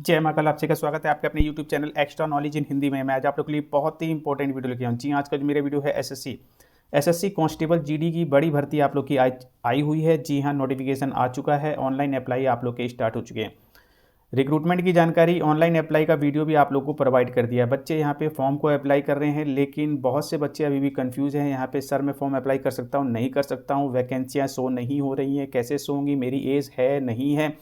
जय महाकाल। आपसे का स्वागत है आपके अपने YouTube channel extra knowledge in Hindi में। मैं आज आप लोग के लिए बहुत ही इंपॉर्टेंट वीडियो लेके आया हूँ। जी आज का जो मेरा वीडियो है एसएससी कांस्टेबल जीडी की बड़ी भर्ती आप लोग की आई हुई है। जी हाँ, नोटिफिकेशन आ चुका है। ऑनलाइन अप्लाई आप लोग के स्टार्ट हो चुके हैं। रिक्रूटमेंट की जानकारी, ऑनलाइन अप्लाई का वीडियो भी आप लोग को प्रोवाइड कर दिया है। बच्चे यहाँ पे फॉर्म को अप्लाई कर रहे हैं, लेकिन बहुत से बच्चे अभी भी कंफ्यूज हैं। यहाँ पे सर मैं फॉर्म अप्लाई कर सकता हूँ, नहीं कर सकता हूँ, वैकेंसियाँ शो नहीं हो रही हैं, कैसे शो होंगी, मेरी एज है नहीं है,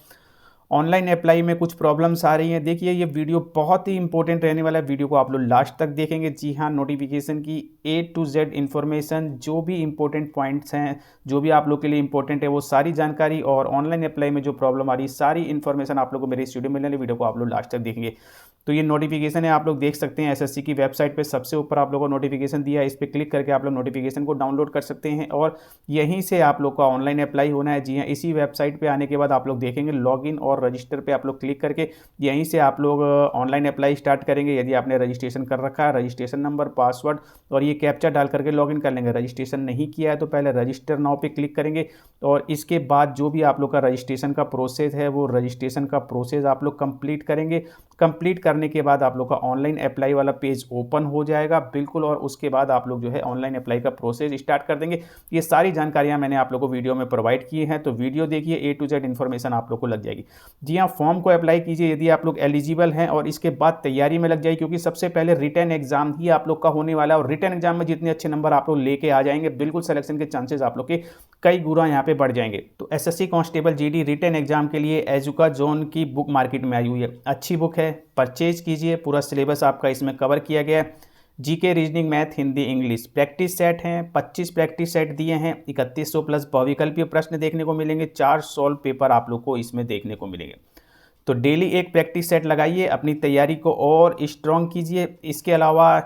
ऑनलाइन अप्लाई में कुछ प्रॉब्लम्स आ रही हैं। देखिए ये वीडियो बहुत ही इंपॉर्टेंट रहने वाला है। वीडियो को आप लोग लास्ट तक देखेंगे। जी हाँ, नोटिफिकेशन की A to Z इन्फॉर्मेशन, जो भी इंपॉर्टेंट पॉइंट्स हैं, जो भी आप लोग के लिए इंपॉर्टेंट है, वो सारी जानकारी और ऑनलाइन अप्लाई में जो प्रॉब्लम आ रही है, सारी इन्फॉर्मेशन आप लोग को मेरे इस वीडियो में मिलने वाली। वीडियो को आप लोग लास्ट तक देखेंगे। तो ये नोटिफिकेशन है, आप लोग देख सकते हैं एसएससी की वेबसाइट पे सबसे ऊपर आप लोगों को नोटिफिकेशन दिया है। इस पर क्लिक करके आप लोग नोटिफिकेशन को डाउनलोड कर सकते हैं और यहीं से आप लोग का ऑनलाइन अप्लाई होना है। जी हाँ, इसी वेबसाइट पे आने के बाद आप लोग देखेंगे लॉगिन और रजिस्टर पे आप लोग क्लिक करके यहीं से आप लोग ऑनलाइन अप्लाई स्टार्ट करेंगे। यदि आपने रजिस्ट्रेशन कर रखा है, रजिस्ट्रेशन नंबर, पासवर्ड और ये कैप्चा डाल करके लॉगिन कर लेंगे। रजिस्ट्रेशन नहीं किया है तो पहले रजिस्टर नाउ पे क्लिक करेंगे और इसके बाद जो भी आप लोग का रजिस्ट्रेशन का प्रोसेस है, वो रजिस्ट्रेशन का प्रोसेस आप लोग कंप्लीट करेंगे। कंप्लीट करने के बाद आप लोग का ऑनलाइन अप्लाई वाला पेज ओपन हो जाएगा बिल्कुल, और उसके बाद आप लोग जो है ऑनलाइन अप्लाई का प्रोसेस स्टार्ट कर देंगे। ये सारी जानकारियां मैंने आप लोग को वीडियो में प्रोवाइड की हैं, तो वीडियो देखिए, A to Z इन्फॉर्मेशन आप लोग को लग जाएगी। जी हाँ, फॉर्म को अप्लाई कीजिए यदि आप लोग एलिजिबल हैं और इसके बाद तैयारी में लग जाइए, क्योंकि सबसे पहले रिटन एग्जाम ही आप लोग का होने वाला है और रिटन एग्जाम में जितने अच्छे नंबर आप लोग लेके आ जाएंगे, बिल्कुल सिलेक्शन के चांसेस आप लोग के कई गुना यहाँ पे बढ़ जाएंगे। तो SSC constable GD written exam के लिए एजुका जोन की बुक मार्केट में आई हुई है। अच्छी बुक है, परचेज कीजिए। पूरा सिलेबस आपका इसमें कवर किया गया है। GK, reasoning, math, Hindi, English practice set हैं। 25 प्रैक्टिस सेट दिए हैं। 3100 प्लस बहुविकल्पीय प्रश्न देखने को मिलेंगे। 4 सॉल्व पेपर आप लोग को इसमें देखने को मिलेंगे। तो डेली एक प्रैक्टिस सेट लगाइए, अपनी तैयारी को और स्ट्रॉन्ग कीजिए। इसके अलावा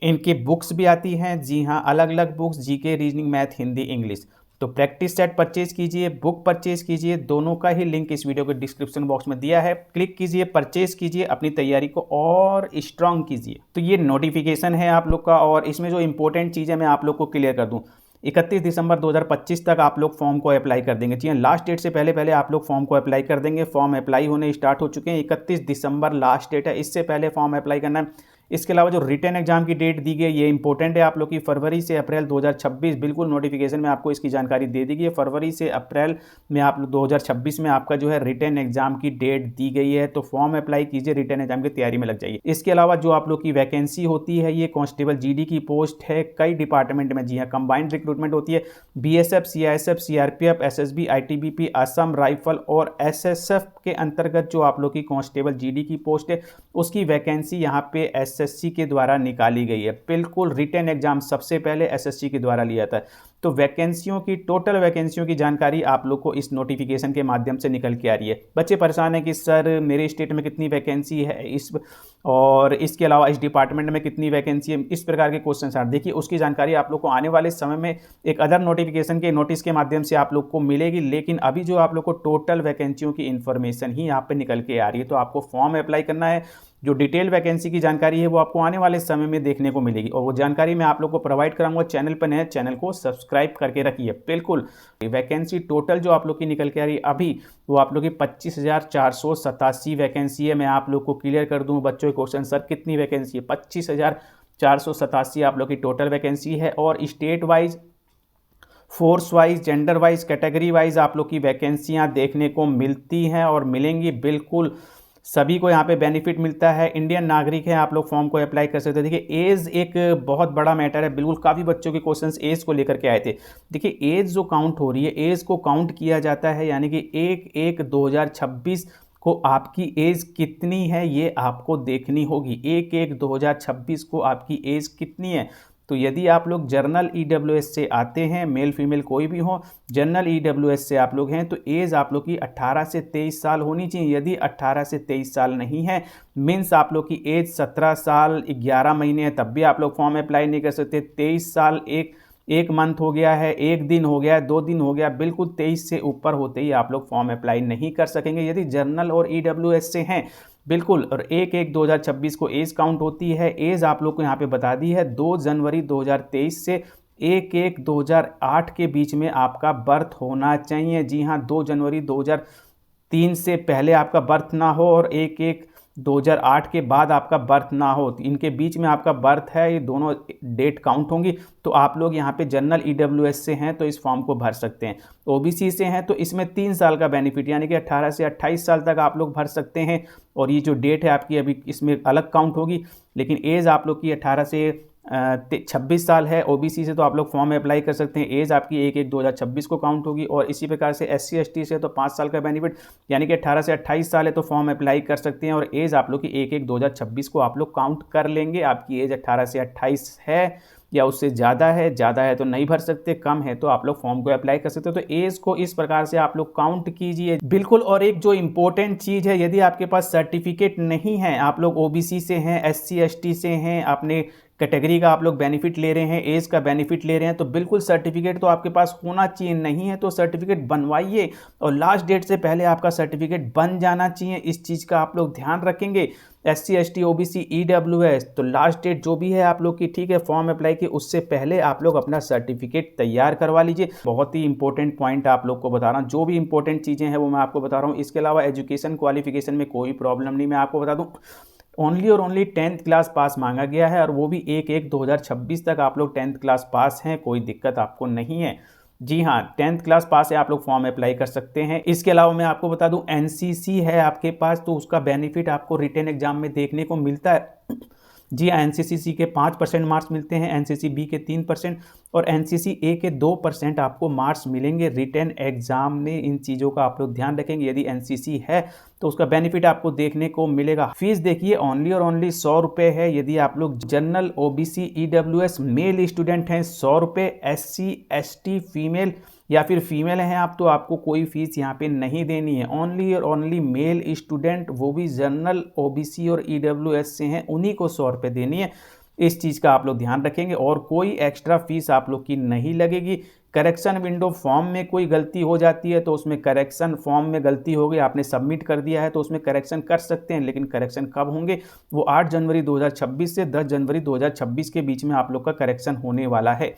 इनकी बुक्स भी आती हैं। जी हाँ, अलग अलग books, GK, reasoning, math, Hindi, English. तो प्रैक्टिस सेट परचेज कीजिए, बुक परचेज कीजिए। दोनों का ही लिंक इस वीडियो के डिस्क्रिप्शन बॉक्स में दिया है। क्लिक कीजिए, परचेज कीजिए, अपनी तैयारी को और स्ट्रांग कीजिए। तो ये नोटिफिकेशन है आप लोग का, और इसमें जो इंपॉर्टेंट चीज़ है मैं आप लोग को क्लियर कर दूं। 31 दिसंबर 2025 तक आप लोग फॉर्म को अप्लाई कर देंगे। जी हाँ, लास्ट डेट से पहले पहले आप लोग फॉर्म को अप्लाई कर देंगे। फॉर्म अप्लाई होने स्टार्ट हो चुके हैं। 31 दिसंबर लास्ट डेट है, इससे पहले फॉर्म अप्लाई करना है। इसके अलावा जो रिटन एग्जाम की डेट दी गई है, ये इंपॉर्टेंट है आप लोग की, फरवरी से अप्रैल 2026। बिल्कुल नोटिफिकेशन में आपको इसकी जानकारी दे दी गई है। फरवरी से अप्रैल में आप 2026 में आपका जो है रिटन एग्जाम की डेट दी गई है। तो फॉर्म अप्लाई कीजिए, रिटन एग्जाम की तैयारी में लग जाइए। इसके अलावा जो आप लोग की वैकेंसी होती है, ये कांस्टेबल जीडी की पोस्ट है कई डिपार्टमेंट में। जी हाँ, कंबाइंड रिक्रूटमेंट होती है। BSF, CISF, CRPF, SSB, ITBP, Assam rifle और एसएसएफ के अंतर्गत जो आप लोग की कांस्टेबल जीडी की पोस्ट है, उसकी वैकेंसी यहाँ पे एसएससी के द्वारा निकाली गई है। बिल्कुल, रिटन एग्जाम सबसे पहले एसएससी के द्वारा लिया था। तो वैकेंसियों की, टोटल वैकेंसियों की जानकारी आप लोग को इस नोटिफिकेशन के माध्यम से निकल के आ रही है। बच्चे परेशान है कि सर मेरे स्टेट में कितनी वैकेंसी है, इस और इसके अलावा इस डिपार्टमेंट में कितनी वैकेंसी है, इस प्रकार के क्वेश्चन आर। देखिए उसकी जानकारी आप लोग को आने वाले समय में एक अदर नोटिफिकेशन के नोटिस के माध्यम से आप लोग को मिलेगी, लेकिन अभी जो आप लोग को टोटल वैकेंसियों की इन्फॉर्मेशन ही यहाँ पे निकल के आ रही है। तो आपको फॉर्म अप्लाई करना है। जो डिटेल वैकेंसी की जानकारी है वो आपको आने वाले समय में देखने को मिलेगी, और वो जानकारी मैं आप लोग को प्रोवाइड कराऊंगा। चैनल पर नए, चैनल को सब्सक्राइब करके रखिए। बिल्कुल, वैकेंसी टोटल जो आप लोग की निकल के आ रही है अभी, वो आप लोग की 25,487 वैकेंसी है। मैं आप लोग को क्लियर कर दूं बच्चों के क्वेश्चन, सर कितनी वैकेंसी है? 25,487 आप लोग की टोटल वैकेंसी है। और state wise, force wise, gender wise, category wise आप लोग की वैकेंसियां देखने को मिलती हैं और मिलेंगी। बिल्कुल सभी को यहाँ पे बेनिफिट मिलता है। इंडियन नागरिक हैं आप लोग, फॉर्म को अप्लाई कर सकते हैं। देखिए एज एक बहुत बड़ा मैटर है। बिल्कुल, काफ़ी बच्चों के क्वेश्चंस एज को लेकर के आए थे। देखिए एज जो काउंट हो रही है, एज को काउंट किया जाता है, यानी कि 1/1/2026 को आपकी एज कितनी है ये आपको देखनी होगी। 1/1/2026 को आपकी एज कितनी है। तो यदि आप लोग जर्नल ईडब्ल्यूएस से आते हैं, मेल फीमेल कोई भी हो, जनरल ईडब्ल्यूएस से आप लोग हैं, तो एज आप लोग की 18 से 23 साल होनी चाहिए। यदि 18 से 23 साल नहीं है, मीन्स आप लोग की एज 17 साल 11 महीने है, तब भी आप लोग फॉर्म अप्लाई नहीं कर सकते। 23 साल एक मंथ हो गया है, 1 दिन हो गया है, 2 दिन हो गया, बिल्कुल 23 से ऊपर होते ही आप लोग फॉर्म अप्लाई नहीं कर सकेंगे यदि जर्नल और ईडब्ल्यूएस से हैं। बिल्कुल, और 1/1/2026 को एज काउंट होती है। एज आप लोग को यहाँ पे बता दी है 2 जनवरी 2023 से 1/1/2008 के बीच में आपका बर्थ होना चाहिए। जी हाँ, 2 जनवरी 2003 से पहले आपका बर्थ ना हो और 1/1 2008 के बाद आपका बर्थ ना हो, तो इनके बीच में आपका बर्थ है, ये दोनों डेट काउंट होंगी, तो आप लोग यहाँ पे जनरल ईडब्ल्यूएस से हैं तो इस फॉर्म को भर सकते हैं। ओबीसी से हैं तो इसमें 3 साल का बेनिफिट, यानी कि 18 से 28 साल तक आप लोग भर सकते हैं। और ये जो डेट है आपकी अभी इसमें अलग काउंट होगी, लेकिन एज आप लोग की 18 से 26 साल है। ओबीसी से तो आप लोग फॉर्म में अप्लाई कर सकते हैं, एज आपकी 1/1/2026 को काउंट होगी। और इसी प्रकार से SC ST से तो 5 साल का बेनिफिट, यानी कि 18 से 28 साल है तो फॉर्म अप्लाई कर सकते हैं, और एज आप लोग की 1/1/2026 को आप लोग काउंट कर लेंगे। आपकी एज 18 से 28 है या उससे ज़्यादा है तो नहीं भर सकते, कम है तो आप लोग फॉर्म को अप्लाई कर सकते हो। तो एज को इस प्रकार से आप लोग काउंट कीजिए बिल्कुल। और एक जो इंपॉर्टेंट चीज़ है, यदि आपके पास सर्टिफिकेट नहीं है, आप लोग ओबीसी से हैं, SC ST से हैं, आपने कैटेगरी का आप लोग बेनिफिट ले रहे हैं, एज का बेनिफिट ले रहे हैं, तो बिल्कुल सर्टिफिकेट तो आपके पास होना चाहिए। नहीं है तो सर्टिफिकेट बनवाइए, और लास्ट डेट से पहले आपका सर्टिफिकेट बन जाना चाहिए। इस चीज़ का आप लोग ध्यान रखेंगे। SC ST OBC EWS तो लास्ट डेट जो भी है आप लोग की, ठीक है, फॉर्म अप्लाई की उससे पहले आप लोग अपना सर्टिफिकेट तैयार करवा लीजिए। बहुत ही इंपॉर्टेंट पॉइंट आप लोग को बता रहा हूँ, जो भी इंपॉर्टेंट चीज़ें हैं वो मैं आपको बता रहा हूँ। इसके अलावा एजुकेशन क्वालिफिकेशन में कोई प्रॉब्लम नहीं, मैं आपको बता दूँ ओनली और ओनली 10th क्लास पास मांगा गया है, और वो भी 1/1/2026 तक आप लोग 10th क्लास पास हैं, कोई दिक्कत आपको नहीं है। जी हाँ, 10th क्लास पास है, आप लोग फॉर्म अप्लाई कर सकते हैं। इसके अलावा मैं आपको बता दूं एनसीसी है आपके पास, तो उसका बेनिफिट आपको रिटन एग्जाम में देखने को मिलता है। जी हाँ, एनसीसी के 5% मार्क्स मिलते हैं, एनसीसी बी के 3% और एनसीसी ए के 2% आपको मार्क्स मिलेंगे रिटन एग्जाम में। इन चीज़ों का आप लोग ध्यान रखेंगे। यदि एनसीसी है तो उसका बेनिफिट आपको देखने को मिलेगा। फीस देखिए ओनली और ओनली 100 रुपये है। यदि आप लोग general OBC EWS male student हैं 100 रुपये, SC ST फीमेल या फिर फीमेल हैं आप, तो आपको कोई फीस यहाँ पे नहीं देनी है। ओनली और ओनली मेल स्टूडेंट, वो भी जनरल ओबीसी और ईडब्ल्यूएस से हैं, उन्हीं को 100 रुपये देनी है। इस चीज़ का आप लोग ध्यान रखेंगे, और कोई एक्स्ट्रा फीस आप लोग की नहीं लगेगी। करेक्शन विंडो, फॉर्म में कोई गलती हो जाती है तो उसमें करेक्शन, फॉर्म में गलती हो गई, आपने सबमिट कर दिया है तो उसमें करेक्शन कर सकते हैं, लेकिन करेक्शन कब होंगे, वो 8 जनवरी 2026 से 10 जनवरी 2026 के बीच में आप लोग का करेक्शन होने वाला है।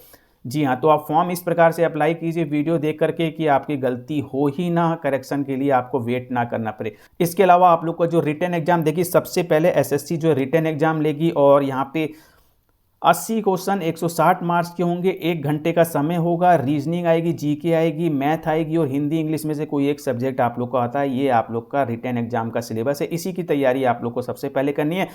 जी हाँ, तो आप फॉर्म इस प्रकार से अप्लाई कीजिए वीडियो देख करके कि आपकी गलती हो ही ना, करेक्शन के लिए आपको वेट ना करना पड़े। इसके अलावा आप लोग का जो रिटन एग्जाम, देखिए सबसे पहले एसएससी जो रिटन एग्जाम लेगी, और यहाँ पे 80 क्वेश्चन 160 मार्क्स के होंगे, 1 घंटे का समय होगा। रीजनिंग आएगी, जीके आएगी, मैथ आएगी, और हिंदी इंग्लिश में से कोई एक सब्जेक्ट आप लोग को आता है। ये आप लोग का रिटन एग्जाम का सिलेबस है, इसी की तैयारी आप लोग को सबसे पहले करनी है।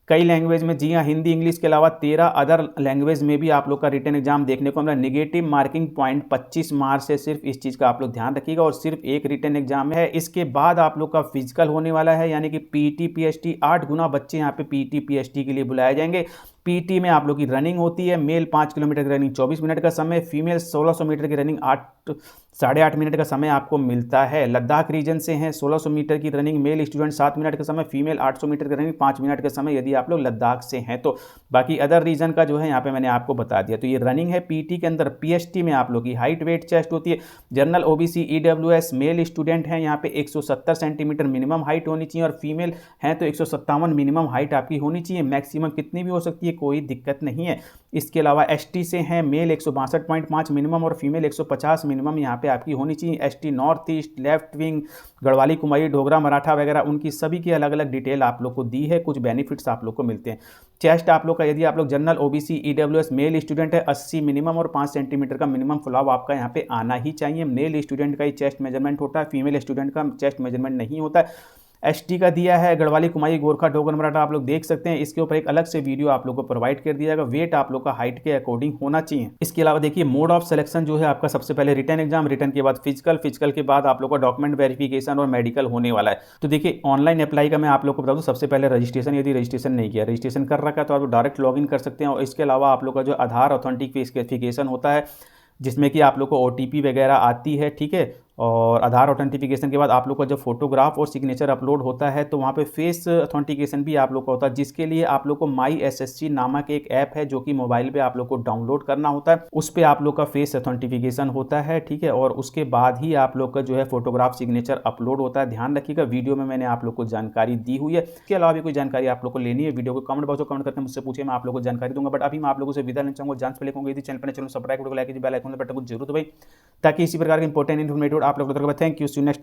कई लैंग्वेज में, जी हाँ, हिंदी इंग्लिश के अलावा 13 अदर लैंग्वेज में भी आप लोग का रिटन एग्जाम देखने को मिला। निगेटिव मार्किंग पॉइंट 25 मार्क्स है सिर्फ, इस चीज़ का आप लोग ध्यान रखिएगा, और सिर्फ एक रिटन एग्जाम है। इसके बाद आप लोग का फिजिकल होने वाला है, यानी कि पीटी पीएचटी 8 गुना बच्चे यहाँ पे पीटी पीएचटी के लिए बुलाए जाएंगे। पीटी में आप लोग की रनिंग होती है, मेल 5 किलोमीटर की रनिंग 24 मिनट का समय, फीमेल 1600 मीटर की रनिंग 8.5 मिनट का समय आपको मिलता है। लद्दाख रीजन से हैं, 1600 मीटर की रनिंग, मेल स्टूडेंट 7 मिनट का समय, फीमेल 800 मीटर की रनिंग 5 मिनट का समय, यदि आप लोग लद्दाख से हैं तो। बाकी अदर रीजन का जो है यहाँ पे मैंने आपको बता दिया। तो ये रनिंग है पीटी के अंदर। पीएचटी में आप लोग की हाइट वेट चेस्ट होती है। General OBC EWS male student हैं, यहाँ पे 170 सेंटीमीटर मिनिमम हाइट होनी चाहिए, और फीमेल हैं तो 157 मिनिमम हाइट आपकी होनी चाहिए। मैक्सिमम कितनी भी हो सकती है, कोई दिक्कत नहीं है। इसके अलावा एसटी से हैं, मेल 162.5 मिनिमम और फीमेल 150 मिनिमम यहाँ पे आपकी होनी चाहिए। ST north east, left wing, Garhwali Kumari, Dogra Maratha वगैरह, उनकी सभी की अलग अलग डिटेल आप लोग को दी है। कुछ बेनिफिट्स आप लोग को मिलते हैं। चेस्ट आप लोग का, यदि आप लोग general OBC EWS male student है, 80 मिनिमम और 5 सेंटीमीटर का मिनिमम फुलाव आपका यहाँ पे आना ही चाहिए। मेल स्टूडेंट का ही चेस्ट मेजरमेंट होता है, फीमेल स्टूडेंट का चेस्ट मेजरमेंट नहीं होता है। एसटी का दिया है गढ़वाली कुमाई, गोरखा, डोगर मराठा, आप लोग देख सकते हैं। इसके ऊपर एक अलग से वीडियो आप लोग को प्रोवाइड कर दिया जाएगा। वेट आप लोग का हाइट के अकॉर्डिंग होना चाहिए। इसके अलावा देखिए मोड ऑफ सिलेक्शन जो है आपका, सबसे पहले रिटन एग्जाम, रिटन के बाद फिजिकल, फिजिकल के बाद आप लोग का डॉक्यूमेंट वेरिफिकेशन और मेडिकल होने वाला है। तो देखिए ऑनलाइन अप्लाई का मैं आप लोग को बता दूं, सबसे पहले रजिस्ट्रेशन, यदि रजिस्ट्रेशन नहीं किया, रजिस्ट्रेशन कर रखा है तो आप डायरेक्ट लॉगिन कर सकते हैं। और इसके अलावा आप लोग का जो आधार ऑथेंटिफिकेशन होता है, जिसमें कि आप लोग को ओटीपी वगैरह आती है, ठीक है। और आधार ऑथेंटिफिकेशन के बाद आप लोग का जब फोटोग्राफ और सिग्नेचर अपलोड होता है तो वहाँ पे फेस ऑथेंटिकेशन भी आप लोग का होता है, जिसके लिए आप लोग को माई एसएससी नामक एक ऐप है जो कि मोबाइल पे आप लोग को डाउनलोड करना होता है। उस पर आप लोग का फेस ऑथेंटिफिकेशन होता है, ठीक है। और उसके बाद ही आप लोग का जो है फोटोग्राफ सिग्नेचर अपलोड होता है। ध्यान रखिएगा, वीडियो में मैंने आप लोग को जानकारी दी हुई है। इसके अलावा भी कोई जानकारी आप लोग को लेनी है, वीडियो को कमेंट बॉक्स में कमेंट करके मुझसे पूछे, मैं आप लोग को जानकारी दूंगा। बट अभी मैं आप लोगों से विदा लेना चाहूँगा। जान से लिखूंगा, यदि चैनल पर सब्सक्राइब, लाइक कीजिए, बेल आइकन बटन को जरूर दबाइए, ताकि इसी प्रकार के इंपॉर्टेंट इन्फॉर्मेटिव आप लोग को। Thank you, see you next.